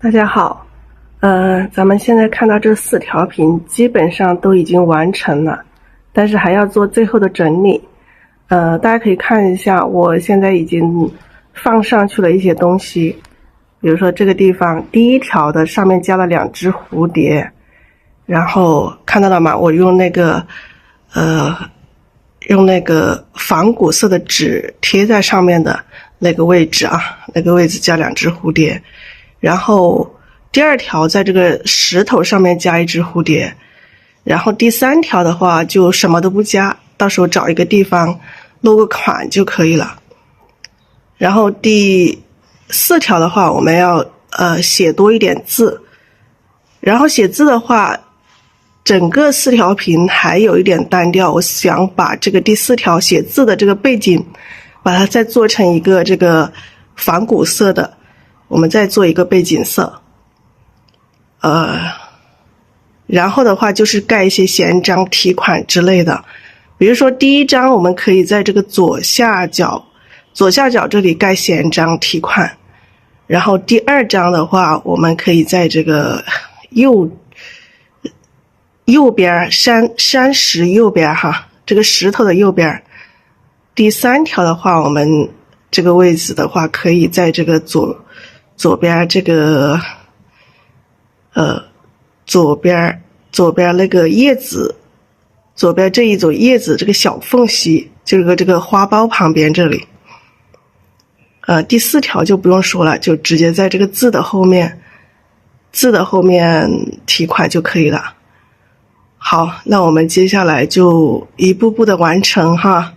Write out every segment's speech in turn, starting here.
大家好，咱们现在看到这4条屏基本上都已经完成了，但是还要做最后的整理。大家可以看一下，我现在已经放上去了一些东西，比如说这个地方第1条的上面加了2只蝴蝶，然后看到了吗？我用那个仿古色的纸贴在上面的那个位置啊，那个位置加2只蝴蝶。然后第2条在这个石头上面加1只蝴蝶，然后第3条的话就什么都不加，到时候找一个地方落个款就可以了。然后第4条的话我们要写多一点字，然后写字的话整个4条屏还有一点单调，我想把这个第4条写字的这个背景把它再做成一个这个仿古色的，我们再做一个背景色。然后的话就是盖一些闲章提款之类的，比如说第1章我们可以在这个左下角这里盖闲章提款，然后第2章的话我们可以在这个右边山石右边哈，这个石头的右边。第3条的话我们这个位置的话可以在这个左边这个左边那个叶子，左边这一种叶子这个小缝隙，就是这个花苞旁边这里。第4条就不用说了，就直接在这个字的后面提款就可以了。好，那我们接下来就一步步的完成哈。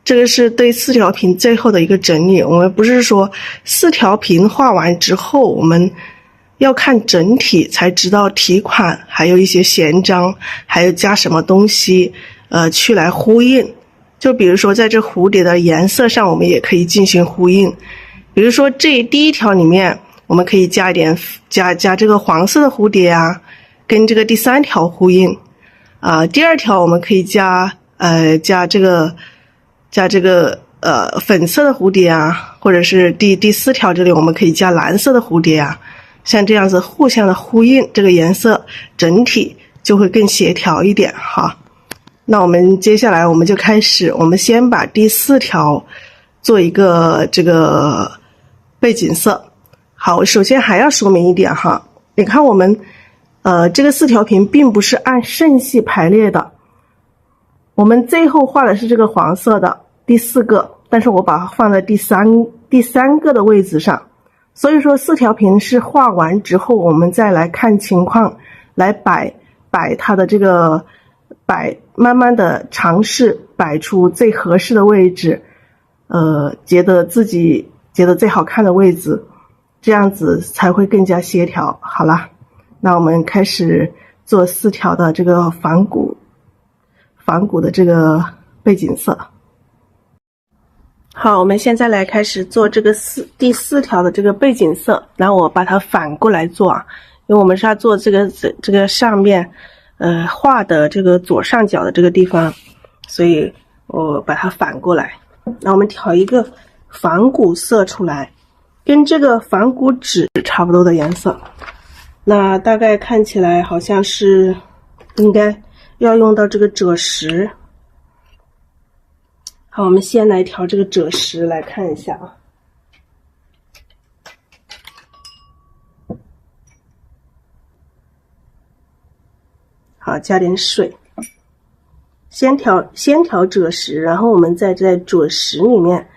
这个是对4条屏最后的一个整理，我们不是说4条屏画完之后我们要看整体才知道提款还有一些闲章还有加什么东西去来呼应。就比如说在这蝴蝶的颜色上我们也可以进行呼应，比如说这第1条里面我们可以加这个黄色的蝴蝶啊，跟这个第3条呼应。第2条我们可以加这个粉色的蝴蝶啊，或者是第4条这里我们可以加蓝色的蝴蝶啊，像这样子互相的呼应，这个颜色整体就会更协调一点哈。那我们接下来我们就开始，我们先把第4条做一个这个背景色。好，我首先还要说明一点哈，你看我们这个4条屏并不是按顺序排列的，我们最后画的是这个黄色的第4个，但是我把它放在第三个的位置上，所以说4条屏是画完之后我们再来看情况来摆它的这个慢慢的尝试摆出最合适的位置，觉得自己觉得最好看的位置，这样子才会更加协调。好了，那我们开始做4条的这个仿古的这个背景色。好，我们现在来开始做这个第4条的这个背景色，然后我把它反过来做啊，因为我们是要做这个上面画的这个左上角的这个地方，所以我把它反过来。那我们调一个仿古色出来，跟这个仿古纸差不多的颜色，那大概看起来好像是应该要用到这个赭石。好，我们先来调这个赭石来看一下啊。好，加点水，先调赭石，然后我们再在赭石里面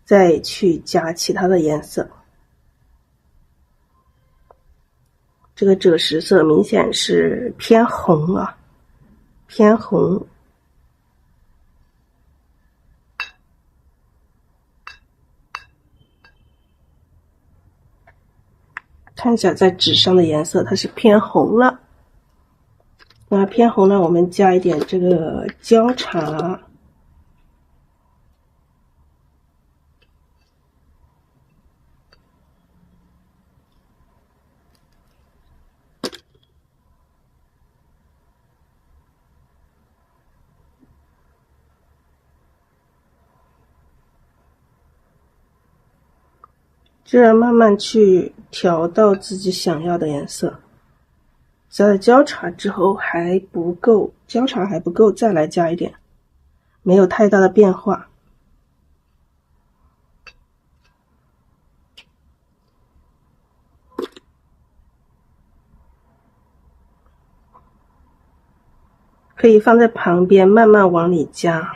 再去加其他的颜色。这个赭石色明显是偏红啊，偏红。看一下在纸上的颜色，它是偏红了。那偏红呢，我们加一点这个焦茶，这样慢慢去调到自己想要的颜色。加了交叉之后还不够，交叉还不够，再来加一点，没有太大的变化。可以放在旁边慢慢往里加。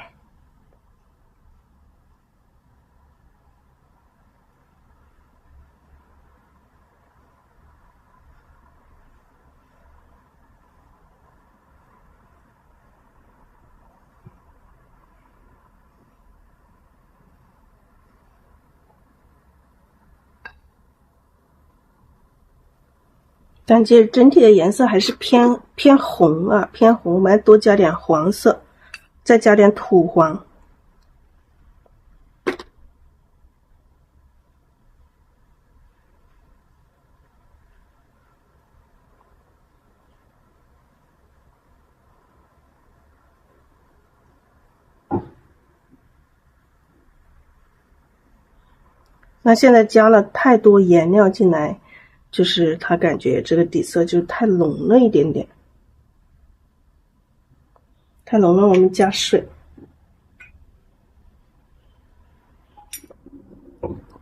但这整体的颜色还是偏红啊，偏红，我们多加点黄色，再加点土黄。那现在加了太多颜料进来，就是它感觉这个底色就太浓了一点点，太浓了，我们加水，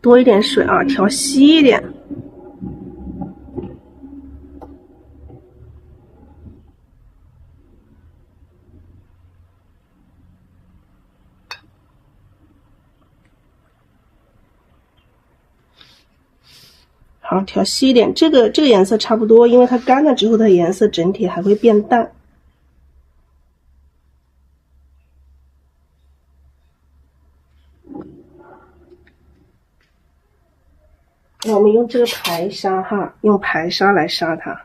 多一点水啊，调稀一点。好，调稀一点，这个颜色差不多，因为它干了之后，它颜色整体还会变淡。那我们用这个排砂哈，用排砂来砂它。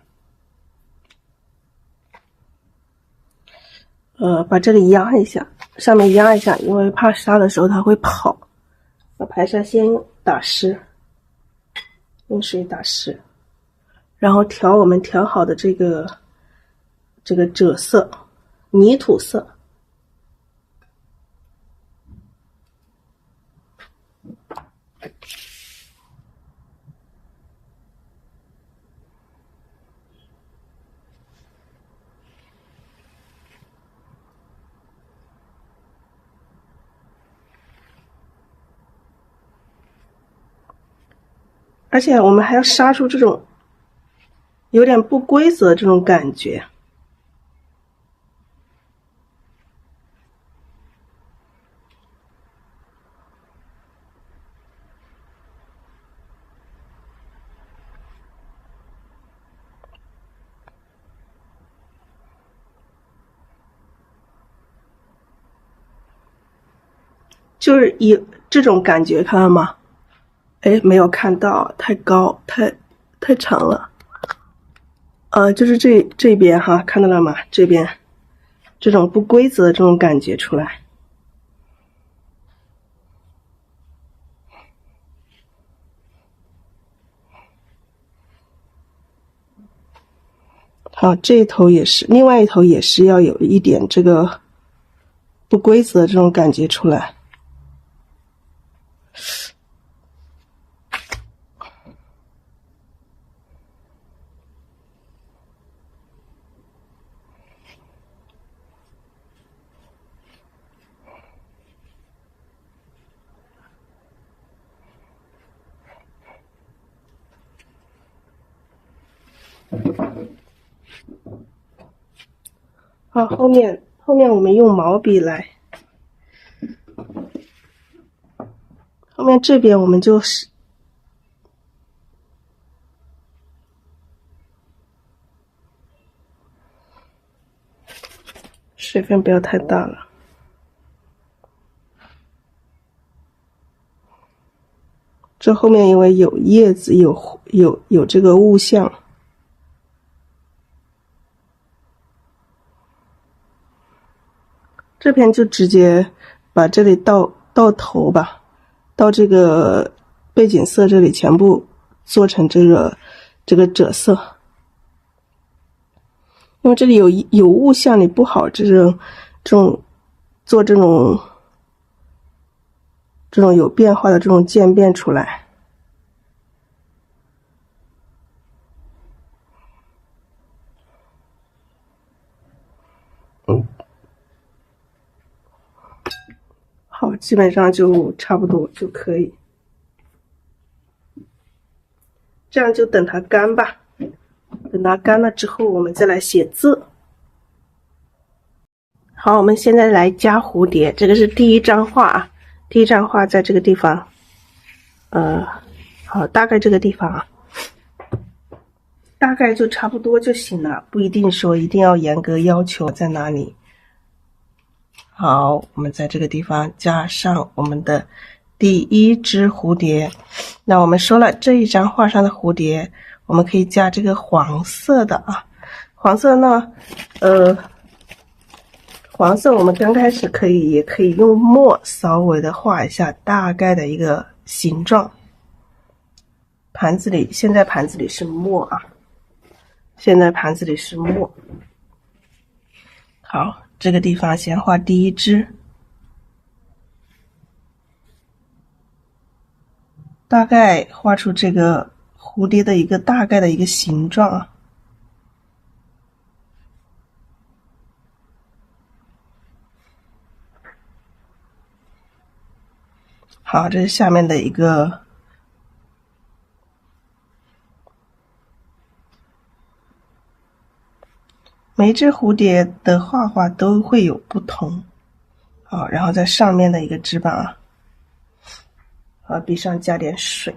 把这里压一下，上面压一下，因为怕砂的时候它会跑。把排砂先打湿，用水打湿，然后调我们调好的这个赭色、泥土色。而且我们还要杀出这种有点不规则的这种感觉。就是以这种感觉，看到吗？哎，没有看到，太高，太长了。就是这边哈，看到了吗？这边这种不规则的这种感觉出来。好，这一头也是，另外一头也是要有一点这个不规则的这种感觉出来。好，后面我们用毛笔来，后面这边我们就是水分不要太大了。这后面因为有叶子，有这个物象。这边就直接把这里到头吧，到这个背景色这里全部做成这个赭色，因为这里有物象，你不好这种做这种有变化的这种渐变出来。好，基本上就差不多就可以。这样就等它干吧，等它干了之后，我们再来写字。好，我们现在来加蝴蝶，这个是第一张画啊，第一张画在这个地方，好，大概这个地方啊，大概就差不多就行了，不一定说一定要严格要求在哪里。好，我们在这个地方加上我们的第一只蝴蝶。那我们说了，这一张画上的蝴蝶，我们可以加这个黄色的啊。黄色呢，黄色我们刚开始也可以用墨稍微的画一下大概的一个形状。现在盘子里是墨啊，现在盘子里是墨。好，这个地方先画第一只。大概画出这个蝴蝶的一个大概的一个形状啊。好，这是下面的一个，每只蝴蝶的画都会有不同。好，然后在上面的一个翅膀啊，好，笔上加点水。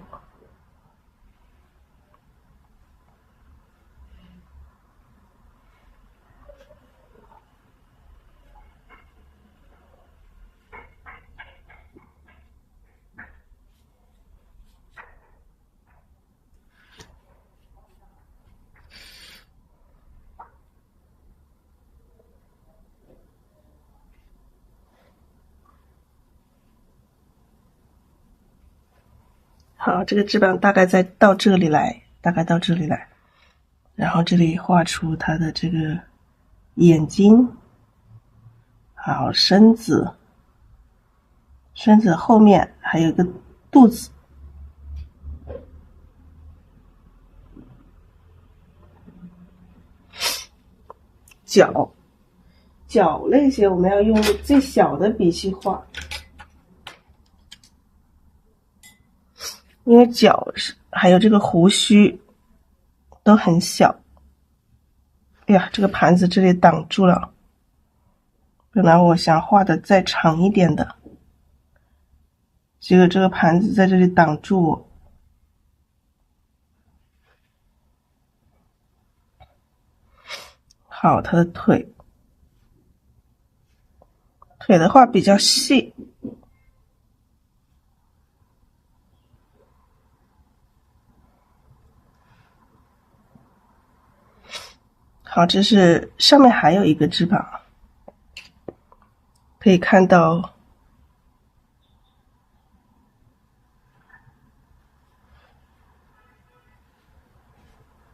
好，这个翅膀大概到这里来，然后这里画出它的这个眼睛，好，身子后面还有一个肚子，脚那些我们要用最小的笔去画。因为脚还有这个胡须都很小。哎呀，这个盘子这里挡住了，本来我想画的再长一点的，结果这个盘子在这里挡住我。好，它的腿的话比较细。好，这是上面还有一个翅膀，可以看到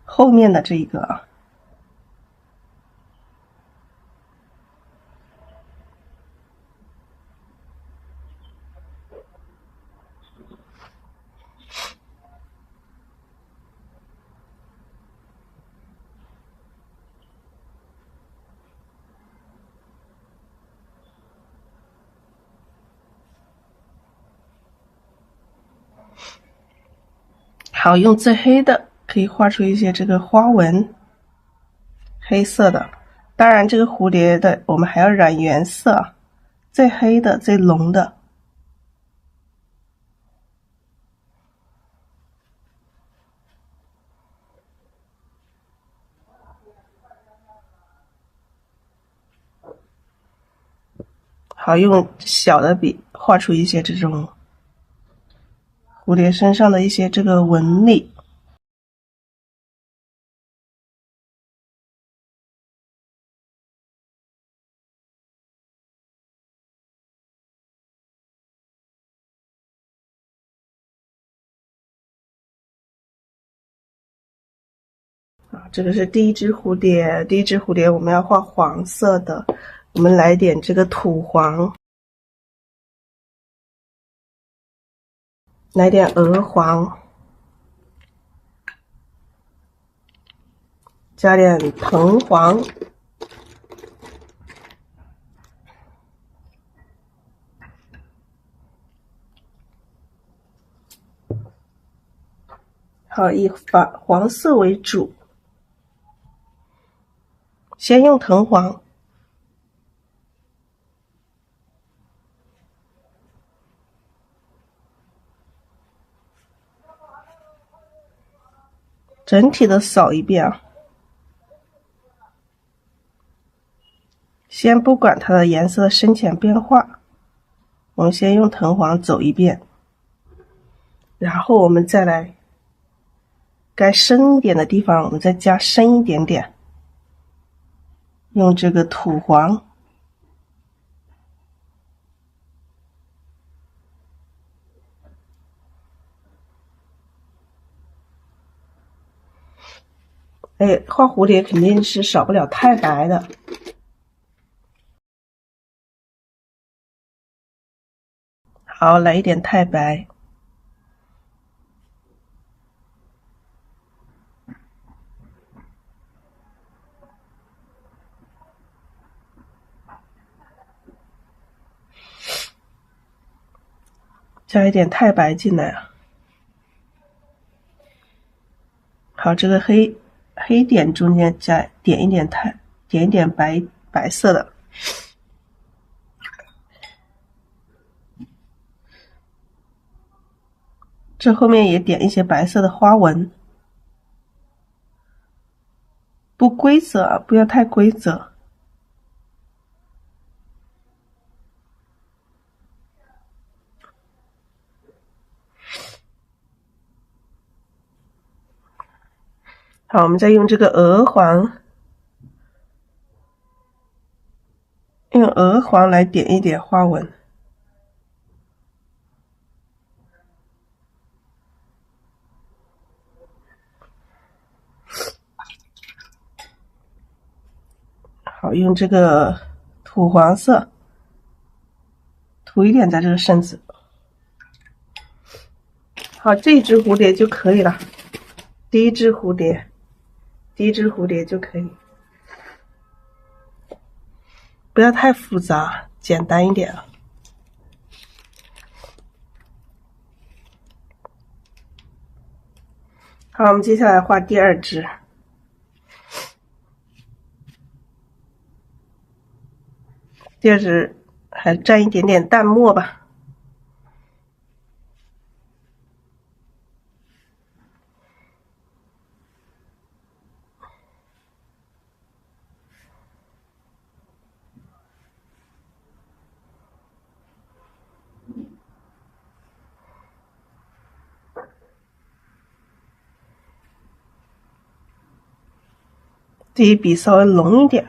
后面的这一个啊。好，用最黑的可以画出一些这个花纹，黑色的。当然这个蝴蝶的我们还要染原色，最黑的最浓的。好，用小的笔画出一些这种蝴蝶身上的一些这个纹理。啊，这个是第一只蝴蝶，第一只蝴蝶我们要画黄色的，我们来点这个土黄，来点鹅黄，加点藤黄，好，以黄色为主，先用藤黄。整体的扫一遍啊，先不管它的颜色深浅变化，我们先用藤黄走一遍，然后我们再来该深一点的地方我们再加深一点点，用这个土黄。画蝴蝶肯定是少不了太白的。好，来一点太白。加一点太白进来啊。好，这个黑点中间点一点白色的。这后面也点一些白色的花纹，不规则啊，不要太规则。好，我们再用这个鹅黄，用鹅黄来点一点花纹。好，用这个土黄色涂一点在这个身子。好，这一只蝴蝶就可以了，第一只蝴蝶就可以，不要太复杂，简单一点啊。好，我们接下来画第二只。第二只还蘸一点点淡墨吧。第一笔稍微浓一点。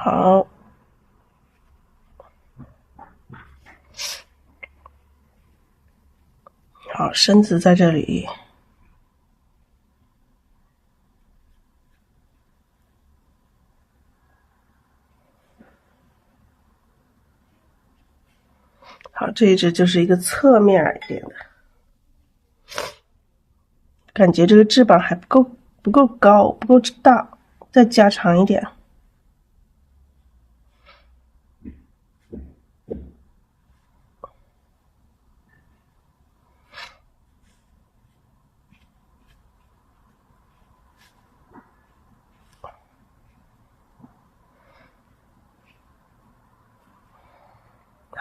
好，好，身子在这里。好，这一只就是一个侧面一点的，感觉这个翅膀还不够高，不够大，再加长一点。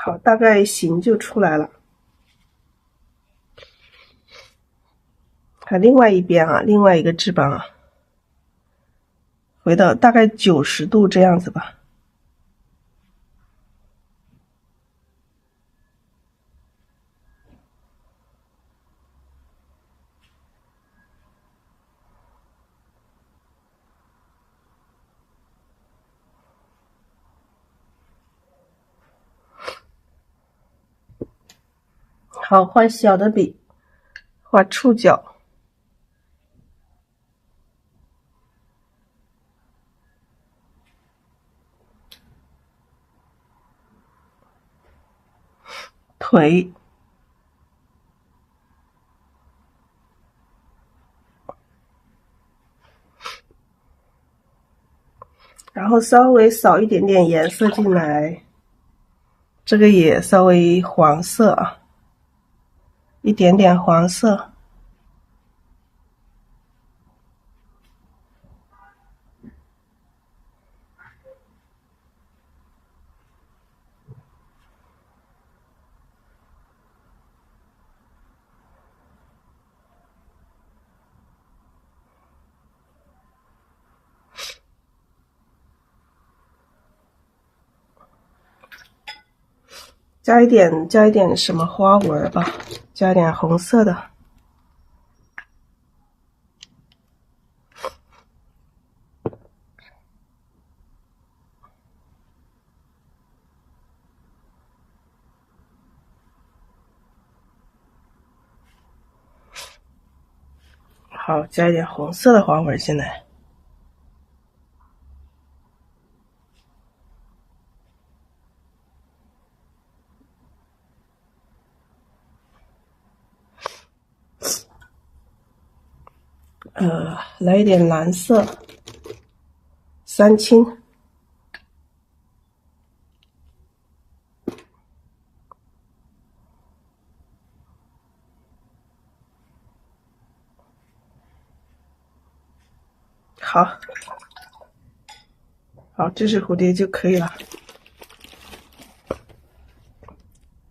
好，大概形就出来了。看另外一边啊，另外一个翅膀啊，回到大概90度这样子吧。好，换小的笔，画触角。腿，然后稍微扫一点点颜色进来，这个也稍微黄色啊，一点点黄色。加一点什么花纹吧，加一点红色的。好，加一点红色的花纹进来。来一点蓝色，三青。好，这只蝴蝶就可以了。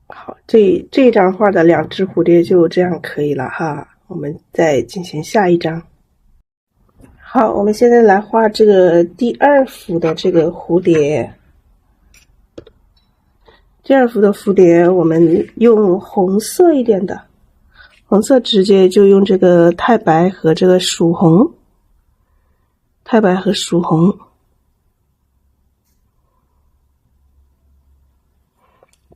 好，这张画的2只蝴蝶就这样可以了哈。我们再进行下一张。好，我们现在来画这个第2幅的这个蝴蝶。第2幅的蝴蝶，我们用红色一点的，红色直接就用这个太白和这个曙红，太白和曙红。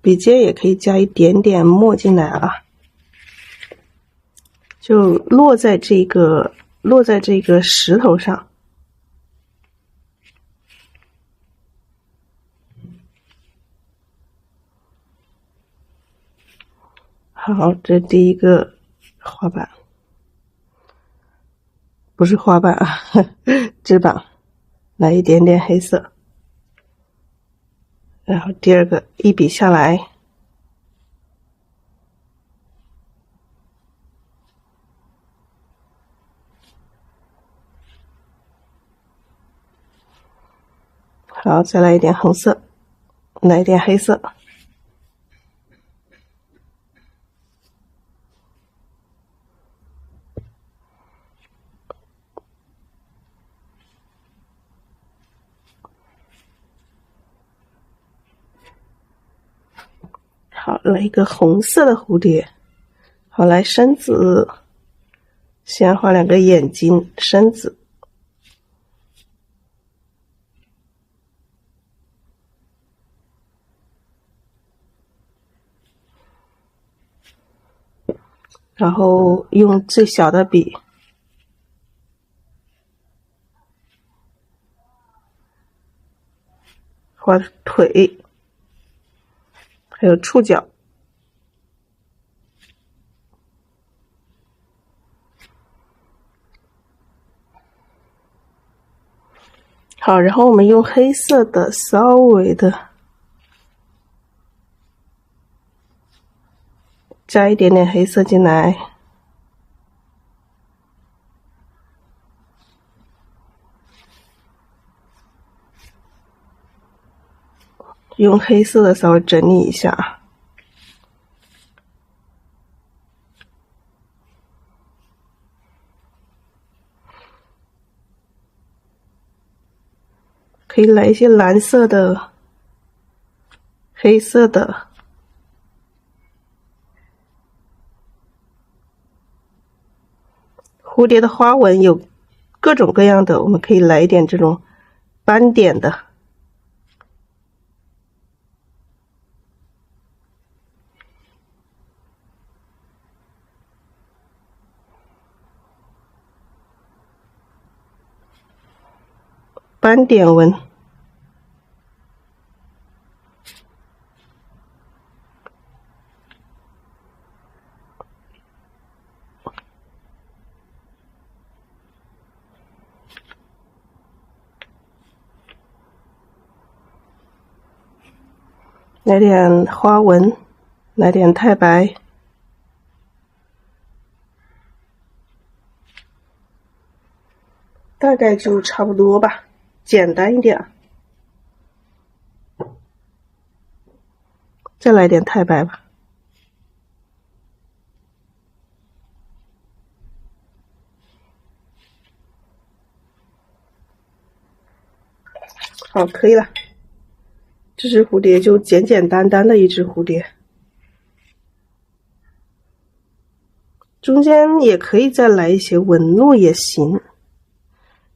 笔尖也可以加一点点墨进来啊，就落在这个石头上。好，这第一个花瓣，不是花瓣啊，纸板，来一点点黑色。然后第2个一笔下来，好，再来一点红色，来一点黑色。好，来一个红色的蝴蝶。好，来深紫，先画2个眼睛，深紫。然后用最小的笔画腿，还有触角。好，然后我们用黑色的稍微的加一点点黑色进来，用黑色的稍微整理一下。可以来一些蓝色的、黑色的。蝴蝶的花纹有各种各样的，我们可以来一点这种斑点的。斑点纹。来点花纹，来点太白，大概就差不多吧，简单一点。再来点太白吧。好，可以了。这只蝴蝶就简简单单的一只蝴蝶，中间也可以再来一些纹路也行，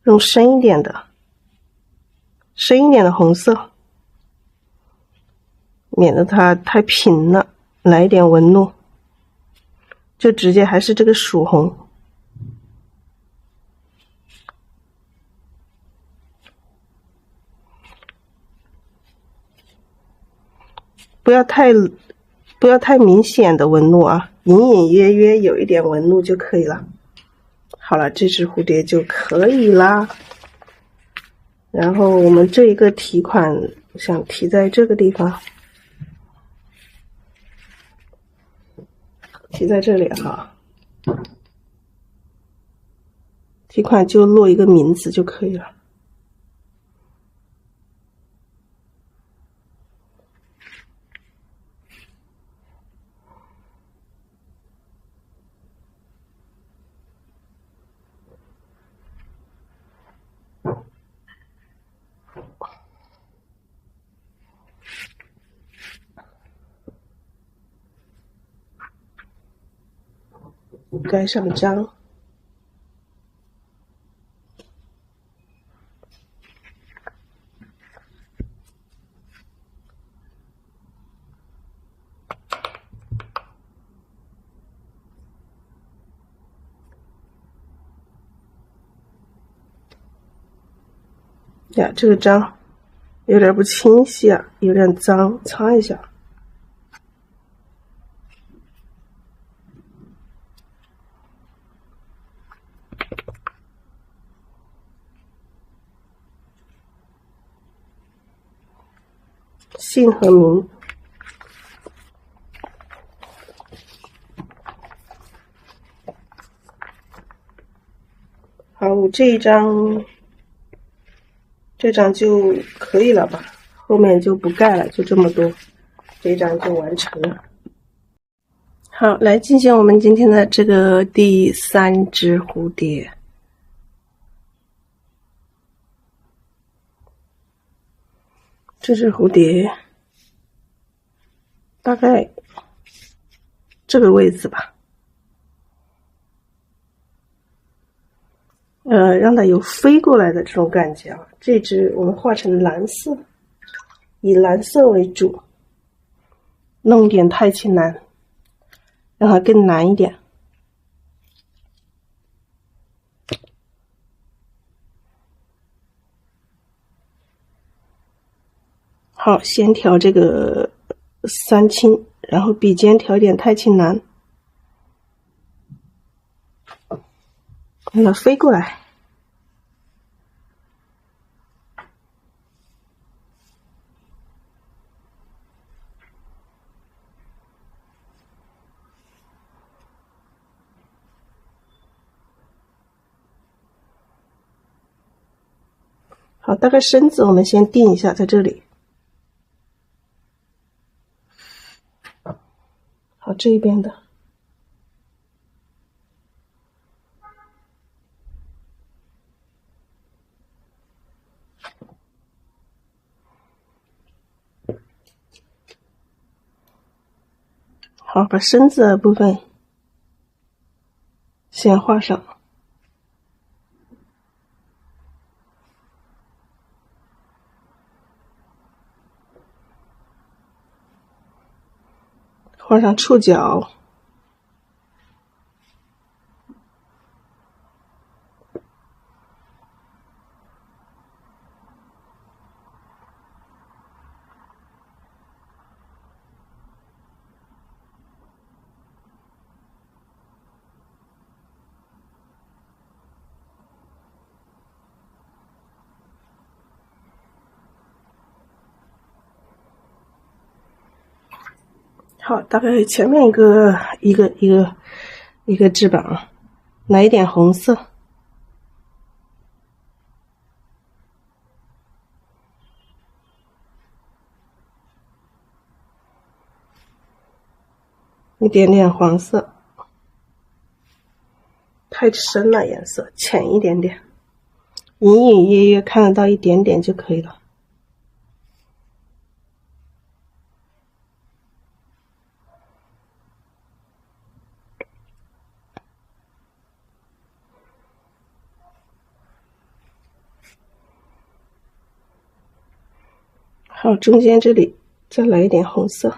用深一点的红色，免得它太平了，来一点纹路，就直接还是这个曙红。不要太明显的纹路啊，隐隐约约有一点纹路就可以了。好了，这只蝴蝶就可以啦。然后我们这一个提款，我想提在这个地方，提在这里哈。提款就落一个名字就可以了。盖上章。呀，这个章有点不清晰啊，有点脏，擦一下。姓和名。好，我这张就可以了吧，后面就不盖了，就这么多，这张就完成了。好，来进行我们今天的这个第3只蝴蝶。这只蝴蝶大概这个位置吧，让它有飞过来的这种感觉啊。这只我们画成蓝色，以蓝色为主，弄点太青蓝，让它更蓝一点。好，先调这个3青，然后笔尖调一点太青蓝，让它飞过来。好，大概身子我们先定一下，在这里。好，这一边的。好，把身子的部分先画上。画上触角。好，大概前面一个翅膀，来一点红色。一点点黄色，太深了，颜色浅一点点，隐隐约约看得到一点点就可以了。好，中间这里再来一点红色。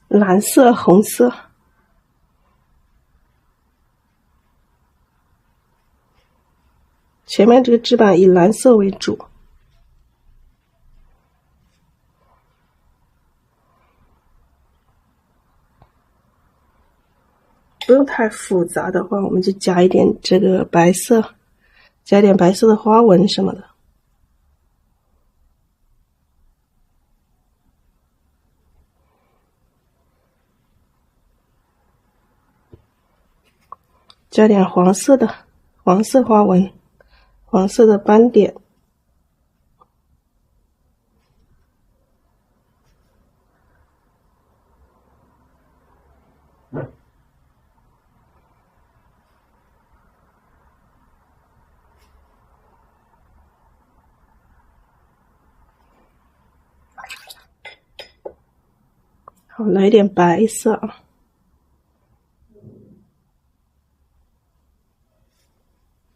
蓝色、红色，前面这个翅膀以蓝色为主，不用太复杂的话，我们就加一点这个白色，加一点白色的花纹什么的。加点黄色花纹，黄色的斑点。好，来一点白色。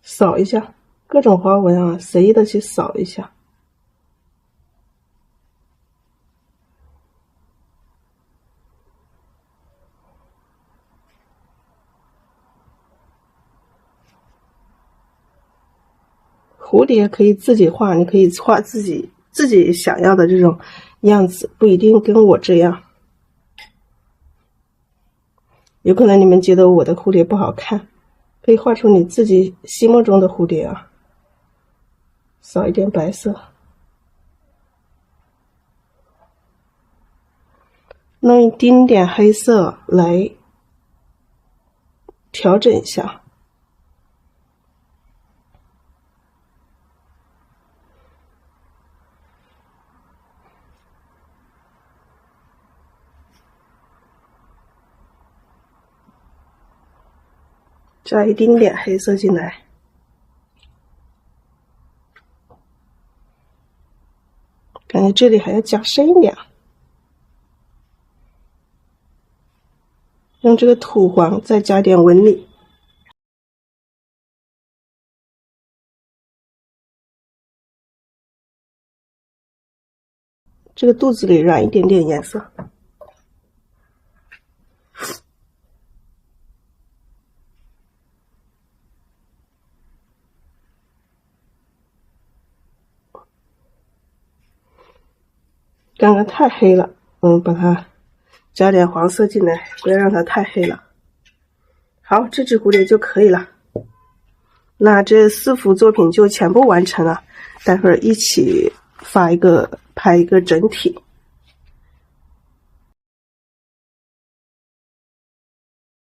扫一下各种花纹啊，随意的去扫一下。蝴蝶可以自己画，你可以画自己想要的这种样子，不一定跟我这样。有可能你们觉得我的蝴蝶不好看，可以画出你自己心目中的蝴蝶啊。扫一点白色，弄一丁点黑色来调整一下。加一丁点黑色进来，感觉这里还要加深一点，用这个土黄再加点纹理。这个肚子里染一点点颜色。刚刚太黑了，把它加点黄色进来，不要让它太黑了。好，这只蝴蝶就可以了。那这4幅作品就全部完成了，待会儿一起拍一个整体。